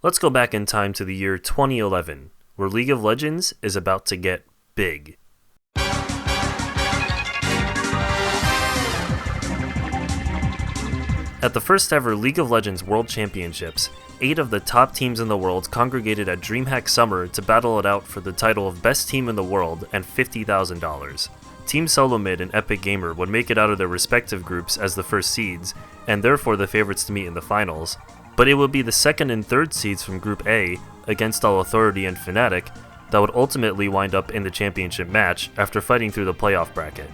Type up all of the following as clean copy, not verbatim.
Let's go back in time to the year 2011, where League of Legends is about to get big. At the first ever League of Legends World Championships, 8 of the top teams in the world congregated at DreamHack Summer to battle it out for the title of Best Team in the World and $50,000. Team Solomid and Epic Gamer would make it out of their respective groups as the first seeds, and therefore the favorites to meet in the finals, but it would be the second and third seeds from Group A, Against All Authority and Fnatic, that would ultimately wind up in the championship match after fighting through the playoff bracket.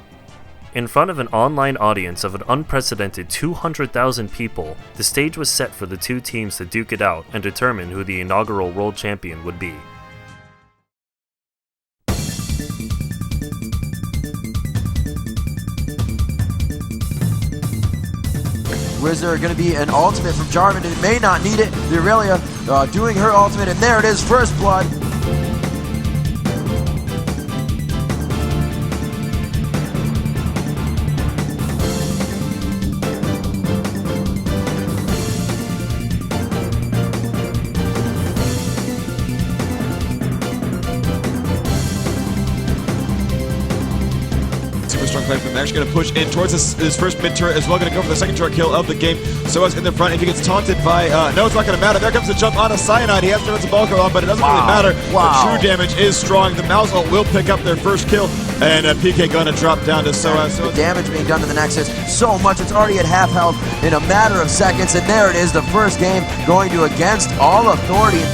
In front of an online audience of an unprecedented 200,000 people, the stage was set for the two teams to duke it out and determine who the inaugural world champion would be. Is there going to be an ultimate from Jarvan? It may not need it. The Aurelia doing her ultimate, and there it is, first blood. Strong play from them. Actually going to push in towards his first mid turret as well. Going to go for the second turret kill of the game. Soaz in the front. If he gets taunted by, no, it's not going to matter. There comes the jump on a Cyanide. He has to run some bulk on, but it doesn't really matter. The true damage is strong. The Mouse ult will pick up their first kill, and PK going to drop down to Soaz. The damage being done to the Nexus so much. It's already at half health in a matter of seconds, and there it is. The first game going to Against All Authority.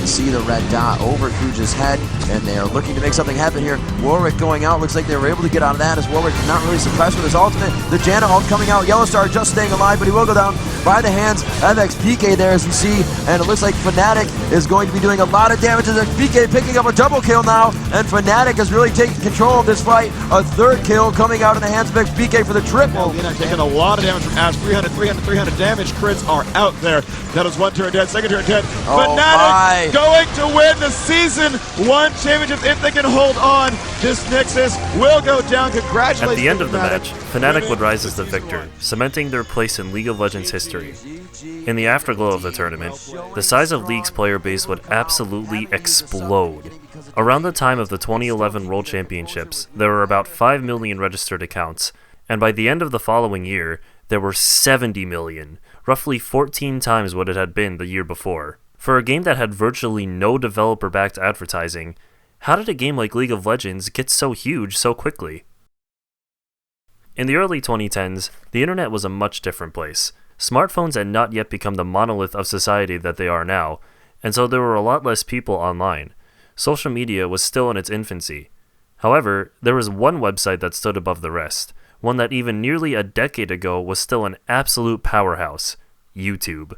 See the red dot over Kuja's head, and they are looking to make something happen here. Warwick going out. Looks like they were able to get out of that as Warwick not really suppressed with his ultimate. The Janna ult coming out. Yellowstar just staying alive, but he will go down by the hands of XPK there, as you see, and it looks like Fnatic is going to be doing a lot of damage as XPK picking up a double kill now, and Fnatic is really taking control of this fight. A third kill coming out in the hands of XPK for the triple. Linak taking a lot of damage from Ash. 300 damage. Crits are out there. That is one turret dead, second turret dead. Fnatic going to win the Season 1 championship if they can hold on. This Nexus will go down. Congratulations. At the end of the match, Fnatic would rise as the victor, cementing their place in League of Legends history. In the afterglow of the tournament, the size of League's player base would absolutely explode. Around the time of the 2011 World Championships, there were about 5 million registered accounts, and by the end of the following year, there were 70 million, roughly 14 times what it had been the year before. For a game that had virtually no developer-backed advertising, how did a game like League of Legends get so huge so quickly? In the early 2010s, the internet was a much different place. Smartphones had not yet become the monolith of society that they are now, and so there were a lot less people online. Social media was still in its infancy. However, there was one website that stood above the rest, one that even nearly a decade ago was still an absolute powerhouse: YouTube.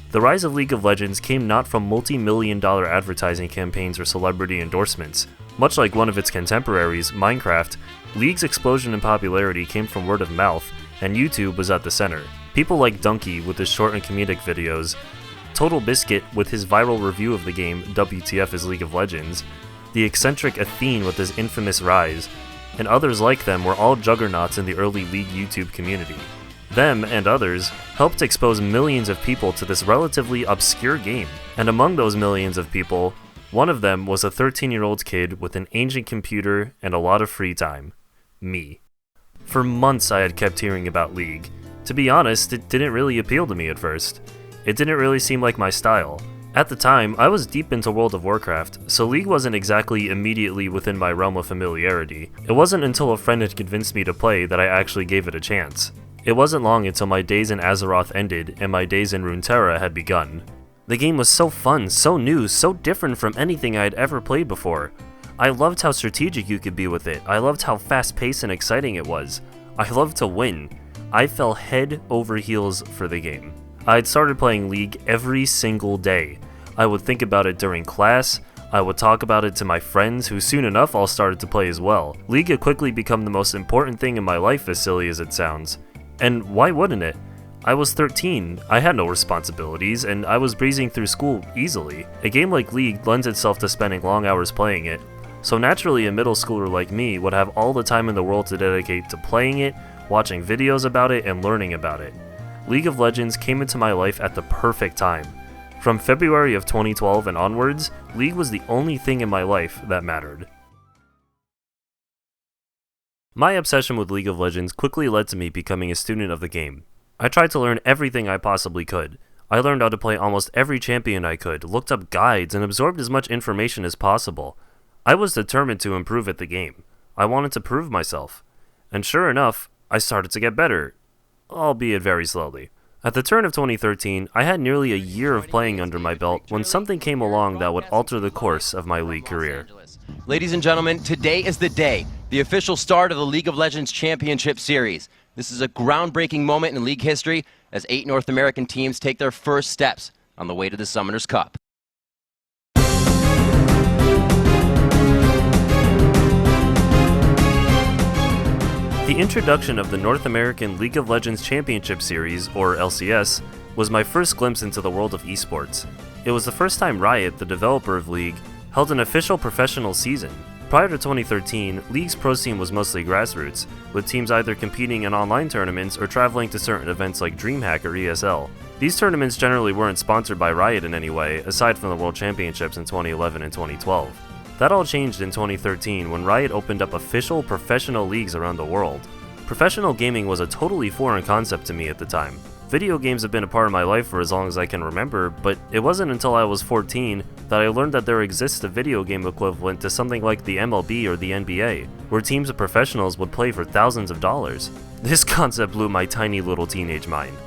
The rise of League of Legends came not from multi-million-dollar advertising campaigns or celebrity endorsements. Much like one of its contemporaries, Minecraft, League's explosion in popularity came from word of mouth, and YouTube was at the center. People like Dunkey with his short and comedic videos, Total Biscuit with his viral review of the game WTF is League of Legends, the eccentric Athene with his infamous Rise, and others like them were all juggernauts in the early League YouTube community. Them, and others, helped expose millions of people to this relatively obscure game. And among those millions of people, one of them was a 13-year-old kid with an ancient computer and a lot of free time. Me. For months I had kept hearing about League. To be honest, it didn't really appeal to me at first. It didn't really seem like my style. At the time, I was deep into World of Warcraft, so League wasn't exactly immediately within my realm of familiarity. It wasn't until a friend had convinced me to play that I actually gave it a chance. It wasn't long until my days in Azeroth ended and my days in Runeterra had begun. The game was so fun, so new, so different from anything I had ever played before. I loved how strategic you could be with it. I loved how fast-paced and exciting it was. I loved to win. I fell head over heels for the game. I had started playing League every single day. I would think about it during class, I would talk about it to my friends, who soon enough all started to play as well. League had quickly become the most important thing in my life, as silly as it sounds. And why wouldn't it? I was 13, I had no responsibilities, and I was breezing through school easily. A game like League lends itself to spending long hours playing it, so naturally a middle schooler like me would have all the time in the world to dedicate to playing it, watching videos about it, and learning about it. League of Legends came into my life at the perfect time. From February of 2012 and onwards, League was the only thing in my life that mattered. My obsession with League of Legends quickly led to me becoming a student of the game. I tried to learn everything I possibly could. I learned how to play almost every champion I could, looked up guides, and absorbed as much information as possible. I was determined to improve at the game. I wanted to prove myself. And sure enough, I started to get better, albeit very slowly. At the turn of 2013, I had nearly a year of playing under my belt when something came along that would alter the course of my League career. Ladies and gentlemen, today is the day, the official start of the League of Legends Championship Series. This is a groundbreaking moment in League history as 8 North American teams take their first steps on the way to the Summoners Cup. The introduction of the North American League of Legends Championship Series, or LCS, was my first glimpse into the world of esports. It was the first time Riot, the developer of League, held an official professional season. Prior to 2013, League's pro scene was mostly grassroots, with teams either competing in online tournaments or traveling to certain events like DreamHack or ESL. These tournaments generally weren't sponsored by Riot in any way, aside from the World Championships in 2011 and 2012. That all changed in 2013 when Riot opened up official professional leagues around the world. Professional gaming was a totally foreign concept to me at the time. Video games have been a part of my life for as long as I can remember, but it wasn't until I was 14 that I learned that there exists a video game equivalent to something like the MLB or the NBA, where teams of professionals would play for thousands of dollars. This concept blew my tiny little teenage mind.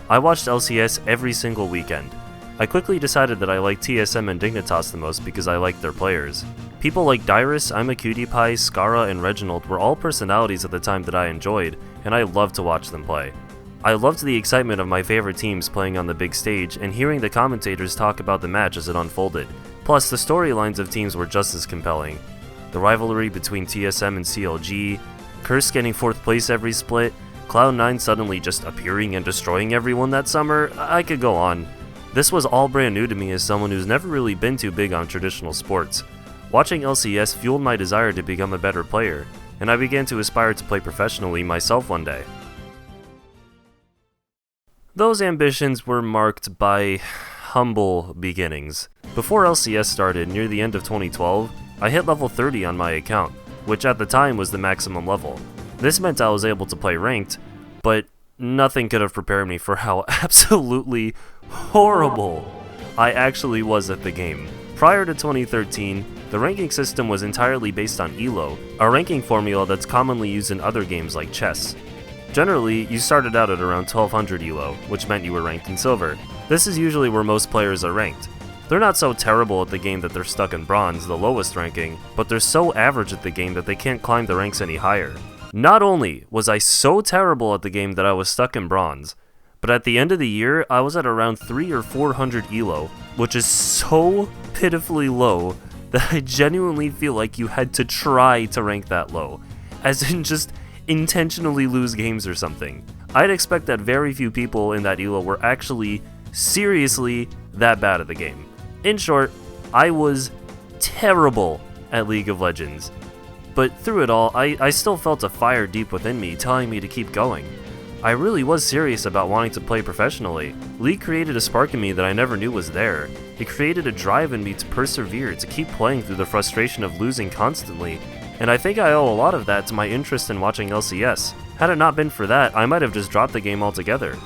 I watched LCS every single weekend. I quickly decided that I liked TSM and Dignitas the most because I liked their players. People like Dyrus, I'mACutiePie, Scarra, and Reginald were all personalities at the time that I enjoyed, and I loved to watch them play. I loved the excitement of my favorite teams playing on the big stage and hearing the commentators talk about the match as it unfolded. Plus, the storylines of teams were just as compelling. The rivalry between TSM and CLG, Curse getting 4th place every split, Cloud9 suddenly just appearing and destroying everyone that summer, I could go on. This was all brand new to me as someone who's never really been too big on traditional sports. Watching LCS fueled my desire to become a better player, and I began to aspire to play professionally myself one day. Those ambitions were marked by humble beginnings. Before LCS started, near the end of 2012, I hit level 30 on my account, which at the time was the maximum level. This meant I was able to play ranked, but nothing could have prepared me for how absolutely horrible I actually was at the game. Prior to 2013, the ranking system was entirely based on ELO, a ranking formula that's commonly used in other games like chess. Generally, you started out at around 1200 ELO, which meant you were ranked in silver. This is usually where most players are ranked. They're not so terrible at the game that they're stuck in bronze, the lowest ranking, but they're so average at the game that they can't climb the ranks any higher. Not only was I so terrible at the game that I was stuck in bronze, but at the end of the year, I was at around 300 or 400 ELO, which is so pitifully low that I genuinely feel like you had to try to rank that low, as in just intentionally lose games or something. I'd expect that very few people in that ELO were actually seriously that bad at the game. In short, I was terrible at League of Legends. But through it all, I still felt a fire deep within me telling me to keep going. I really was serious about wanting to play professionally. League created a spark in me that I never knew was there. It created a drive in me to persevere, to keep playing through the frustration of losing constantly, and I think I owe a lot of that to my interest in watching LCS. Had it not been for that, I might have just dropped the game altogether.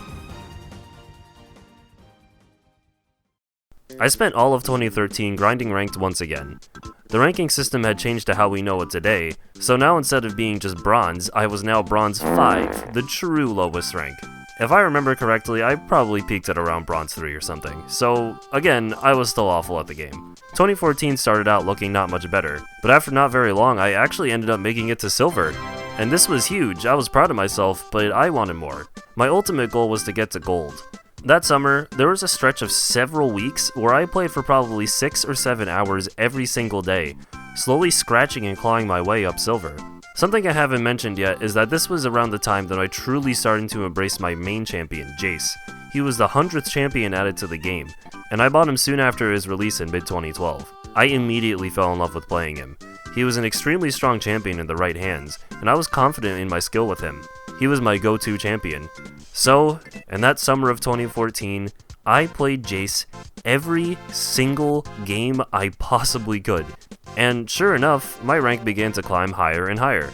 I spent all of 2013 grinding ranked once again. The ranking system had changed to how we know it today, so now instead of being just bronze, I was now bronze 5, the true lowest rank. If I remember correctly, I probably peaked at around bronze 3 or something, so again, I was still awful at the game. 2014 started out looking not much better, but after not very long, I actually ended up making it to silver. And this was huge, I was proud of myself, but I wanted more. My ultimate goal was to get to gold. That summer, there was a stretch of several weeks where I played for probably 6 or 7 hours every single day, slowly scratching and clawing my way up silver. Something I haven't mentioned yet is that this was around the time that I truly started to embrace my main champion, Jace. He was the 100th champion added to the game, and I bought him soon after his release in mid-2012. I immediately fell in love with playing him. He was an extremely strong champion in the right hands, and I was confident in my skill with him. He was my go-to champion. So, in that summer of 2014, I played Jace every single game I possibly could. And sure enough, my rank began to climb higher and higher.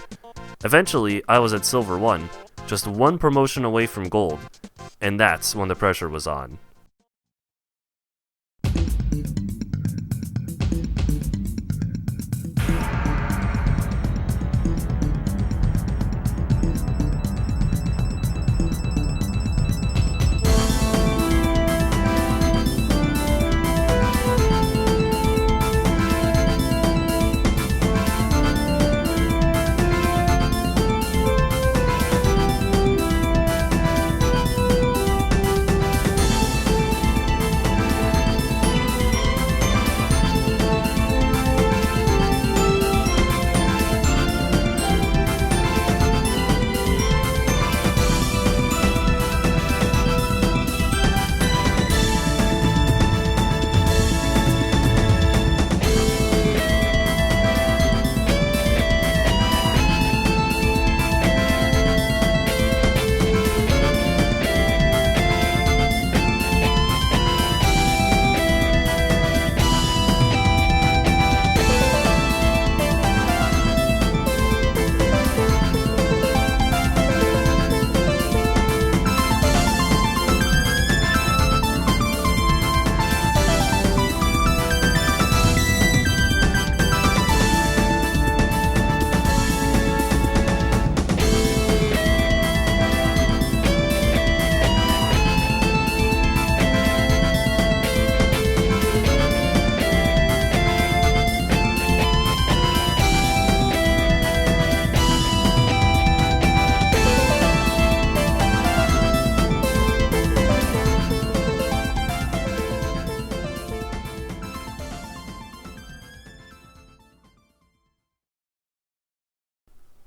Eventually, I was at Silver 1, just one promotion away from Gold, and that's when the pressure was on.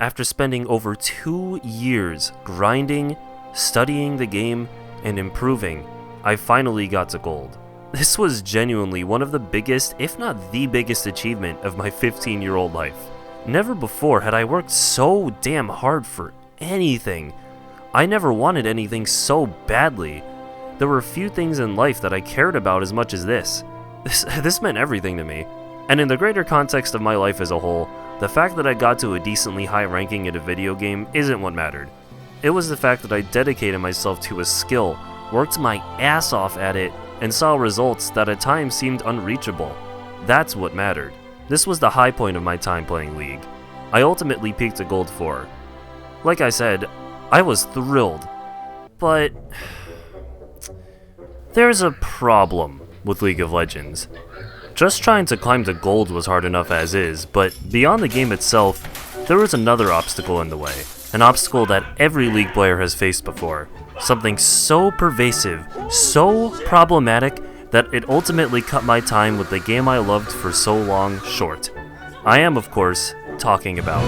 After spending over 2 years grinding, studying the game, and improving, I finally got to Gold. This was genuinely one of the biggest, if not the biggest achievement of my 15-year-old life. Never before had I worked so damn hard for anything. I never wanted anything so badly. There were few things in life that I cared about as much as this. This meant everything to me. And in the greater context of my life as a whole, the fact that I got to a decently high ranking in a video game isn't what mattered. It was the fact that I dedicated myself to a skill, worked my ass off at it, and saw results that at times seemed unreachable. That's what mattered. This was the high point of my time playing League. I ultimately peaked to Gold 4. Like I said, I was thrilled. But there's a problem with League of Legends. Just trying to climb to Gold was hard enough as is, but beyond the game itself, there was another obstacle in the way. An obstacle that every League player has faced before. Something so pervasive, so problematic, that it ultimately cut my time with the game I loved for so long short. I am, of course, talking about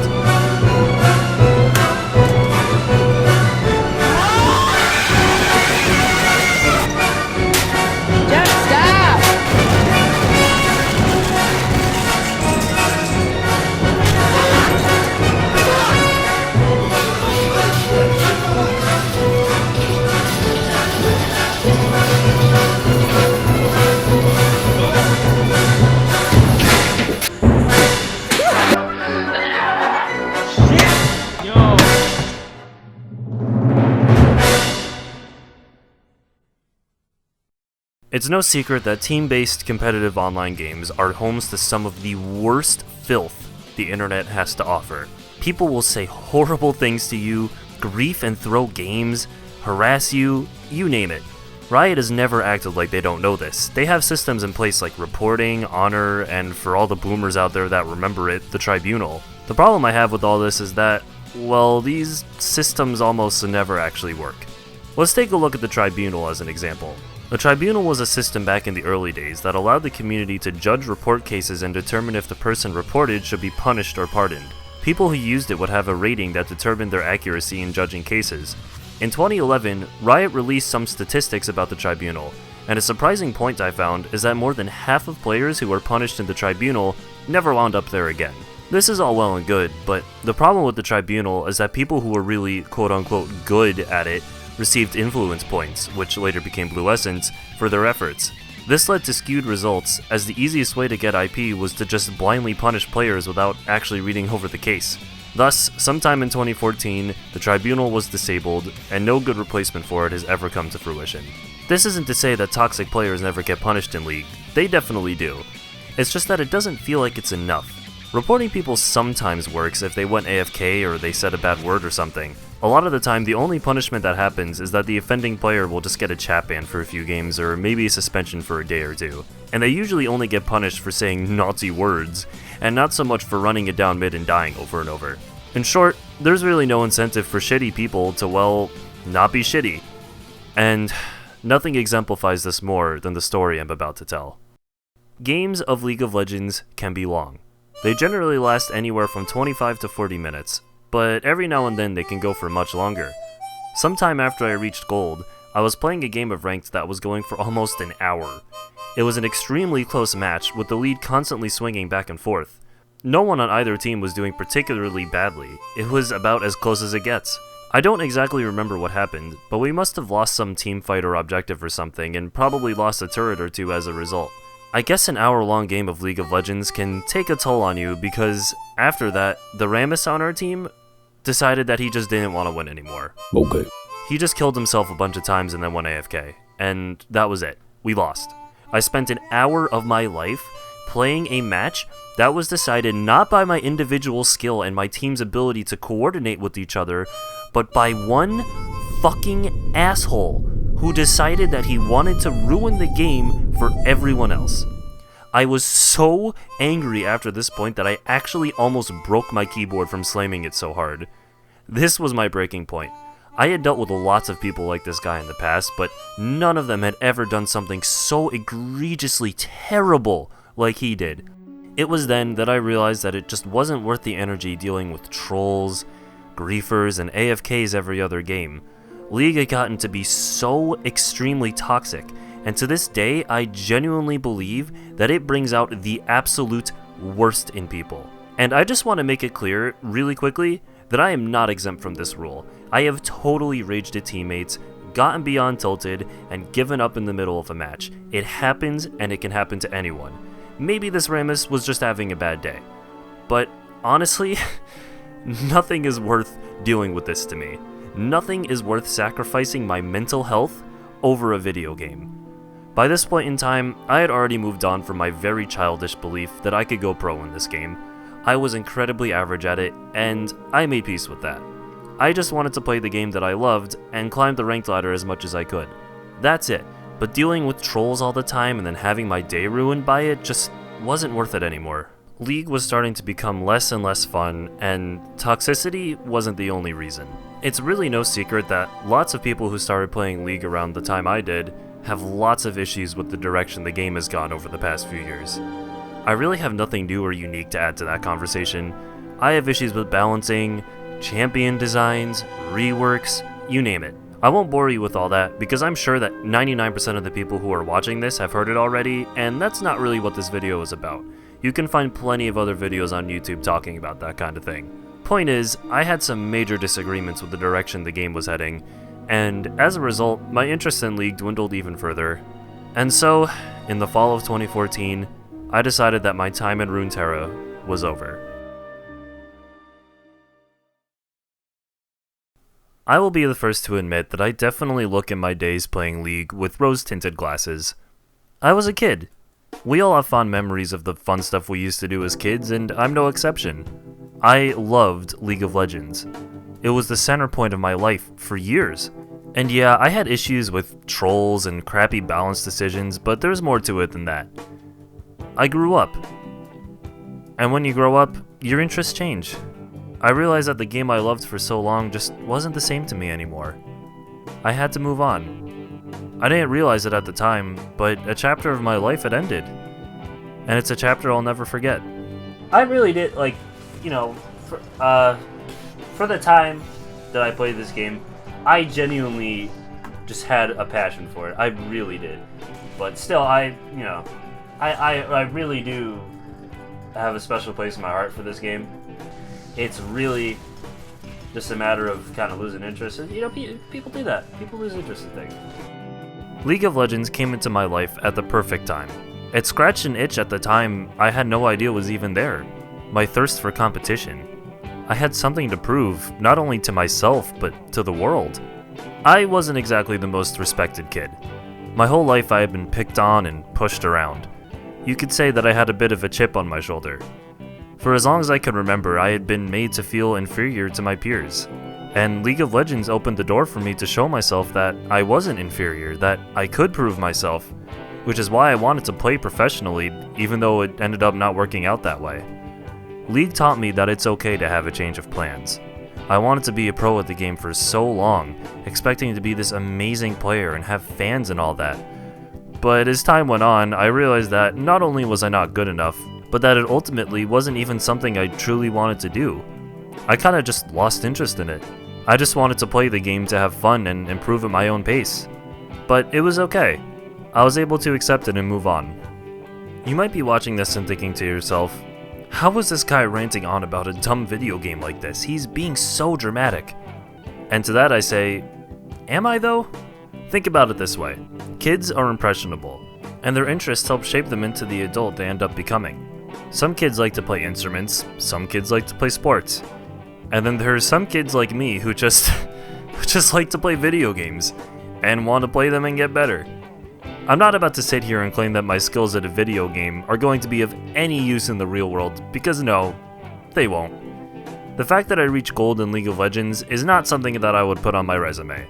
It's no secret that team-based competitive online games are homes to some of the worst filth the internet has to offer. People will say horrible things to you, grief and throw games, harass you, you name it. Riot has never acted like they don't know this. They have systems in place like reporting, honor, and for all the boomers out there that remember it, the tribunal. The problem I have with all this is that, well, these systems almost never actually work. Let's take a look at the tribunal as an example. The tribunal was a system back in the early days that allowed the community to judge report cases and determine if the person reported should be punished or pardoned. People who used it would have a rating that determined their accuracy in judging cases. In 2011, Riot released some statistics about the Tribunal, and a surprising point I found is that more than half of players who were punished in the Tribunal never wound up there again. This is all well and good, but the problem with the Tribunal is that people who were really quote-unquote good at it received influence points, which later became Blue Essence, for their efforts. This led to skewed results, as the easiest way to get IP was to just blindly punish players without actually reading over the case. Thus, sometime in 2014, the Tribunal was disabled, and no good replacement for it has ever come to fruition. This isn't to say that toxic players never get punished in League, they definitely do. It's just that it doesn't feel like it's enough. Reporting people sometimes works if they went AFK or they said a bad word or something. A lot of the time, the only punishment that happens is that the offending player will just get a chat ban for a few games or maybe a suspension for a day or two. And they usually only get punished for saying naughty words, and not so much for running it down mid and dying over and over. In short, there's really no incentive for shitty people to, well, not be shitty. And nothing exemplifies this more than the story I'm about to tell. Games of League of Legends can be long. They generally last anywhere from 25 to 40 minutes, but every now and then they can go for much longer. Sometime after I reached Gold, I was playing a game of Ranked that was going for almost an hour. It was an extremely close match, with the lead constantly swinging back and forth. No one on either team was doing particularly badly. It was about as close as it gets. I don't exactly remember what happened, but we must have lost some team fight or objective or something, and probably lost a turret or two as a result. I guess an hour-long game of League of Legends can take a toll on you because, after that, the Rammus on our team decided that he just didn't want to win anymore. Okay. He just killed himself a bunch of times and then went AFK, and that was it. We lost. I spent an hour of my life playing a match that was decided not by my individual skill and my team's ability to coordinate with each other, but by one fucking asshole who decided that he wanted to ruin the game for everyone else. I was so angry after this point that I actually almost broke my keyboard from slamming it so hard. This was my breaking point. I had dealt with lots of people like this guy in the past, but none of them had ever done something so egregiously terrible like he did. It was then that I realized that it just wasn't worth the energy dealing with trolls, griefers, and AFKs every other game. League had gotten to be so extremely toxic, and to this day, I genuinely believe that it brings out the absolute worst in people. And I just want to make it clear, really quickly, that I am not exempt from this rule. I have totally raged at teammates, gotten beyond tilted, and given up in the middle of a match. It happens, and it can happen to anyone. Maybe this Rammus was just having a bad day. But honestly, nothing is worth dealing with this to me. Nothing is worth sacrificing my mental health over a video game. By this point in time, I had already moved on from my very childish belief that I could go pro in this game. I was incredibly average at it, and I made peace with that. I just wanted to play the game that I loved and climb the ranked ladder as much as I could. That's it, but dealing with trolls all the time and then having my day ruined by it just wasn't worth it anymore. League was starting to become less and less fun, and toxicity wasn't the only reason. It's really no secret that lots of people who started playing League around the time I did have lots of issues with the direction the game has gone over the past few years. I really have nothing new or unique to add to that conversation. I have issues with balancing, champion designs, reworks, you name it. I won't bore you with all that because I'm sure that 99% of the people who are watching this have heard it already, and that's not really what this video is about. You can find plenty of other videos on YouTube talking about that kind of thing. Point is, I had some major disagreements with the direction the game was heading, and as a result, my interest in League dwindled even further. And so, in the fall of 2014, I decided that my time in Runeterra was over. I will be the first to admit that I definitely look at my days playing League with rose-tinted glasses. I was a kid. We all have fond memories of the fun stuff we used to do as kids, and I'm no exception. I loved League of Legends. It was the center point of my life for years. And yeah, I had issues with trolls and crappy balance decisions, but there's more to it than that. I grew up. And when you grow up, your interests change. I realized that the game I loved for so long just wasn't the same to me anymore. I had to move on. I didn't realize it at the time, but a chapter of my life had ended. And it's a chapter I'll never forget. I really did, for the time that I played this game, I genuinely just had a passion for it. I really did. But still, I really do have a special place in my heart for this game. It's really just a matter of kind of losing interest. You know, people do that. People lose interest in things. League of Legends came into my life at the perfect time. It scratched an itch at the time I had no idea was even there. My thirst for competition. I had something to prove, not only to myself, but to the world. I wasn't exactly the most respected kid. My whole life I had been picked on and pushed around. You could say that I had a bit of a chip on my shoulder. For as long as I could remember, I had been made to feel inferior to my peers. And League of Legends opened the door for me to show myself that I wasn't inferior, that I could prove myself, which is why I wanted to play professionally, even though it ended up not working out that way. League taught me that it's okay to have a change of plans. I wanted to be a pro at the game for so long, expecting to be this amazing player and have fans and all that. But as time went on, I realized that not only was I not good enough, but that it ultimately wasn't even something I truly wanted to do. I kinda just lost interest in it. I just wanted to play the game to have fun and improve at my own pace. But it was okay. I was able to accept it and move on. You might be watching this and thinking to yourself, how was this guy ranting on about a dumb video game like this? He's being so dramatic. And to that I say, am I though? Think about it this way. Kids are impressionable, and their interests help shape them into the adult they end up becoming. Some kids like to play instruments, some kids like to play sports. And then there's some kids like me who just like to play video games and want to play them and get better. I'm not about to sit here and claim that my skills at a video game are going to be of any use in the real world, because no, they won't. The fact that I reached gold in League of Legends is not something that I would put on my resume.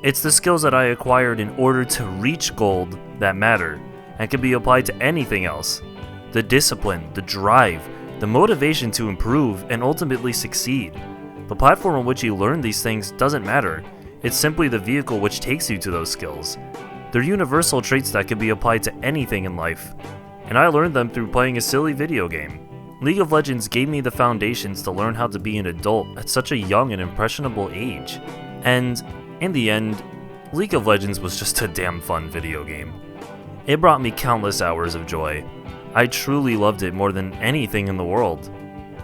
It's the skills that I acquired in order to reach gold that matter, and can be applied to anything else. The discipline, the drive, the motivation to improve and ultimately succeed. The platform on which you learn these things doesn't matter. It's simply the vehicle which takes you to those skills. They're universal traits that can be applied to anything in life, and I learned them through playing a silly video game. League of Legends gave me the foundations to learn how to be an adult at such a young and impressionable age. And, in the end, League of Legends was just a damn fun video game. It brought me countless hours of joy. I truly loved it more than anything in the world.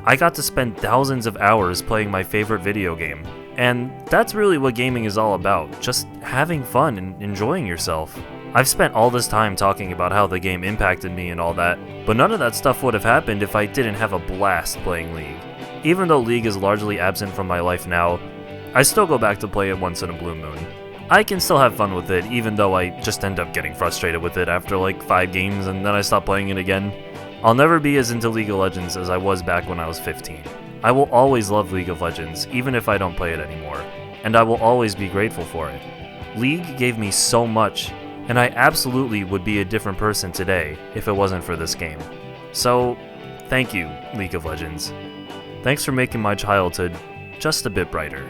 I got to spend thousands of hours playing my favorite video game. And that's really what gaming is all about, just having fun and enjoying yourself. I've spent all this time talking about how the game impacted me and all that, but none of that stuff would have happened if I didn't have a blast playing League. Even though League is largely absent from my life now, I still go back to play it once in a blue moon. I can still have fun with it, even though I just end up getting frustrated with it after like 5 games and then I stop playing it again. I'll never be as into League of Legends as I was back when I was 15. I will always love League of Legends, even if I don't play it anymore, and I will always be grateful for it. League gave me so much, and I absolutely would be a different person today if it wasn't for this game. So, thank you, League of Legends. Thanks for making my childhood just a bit brighter.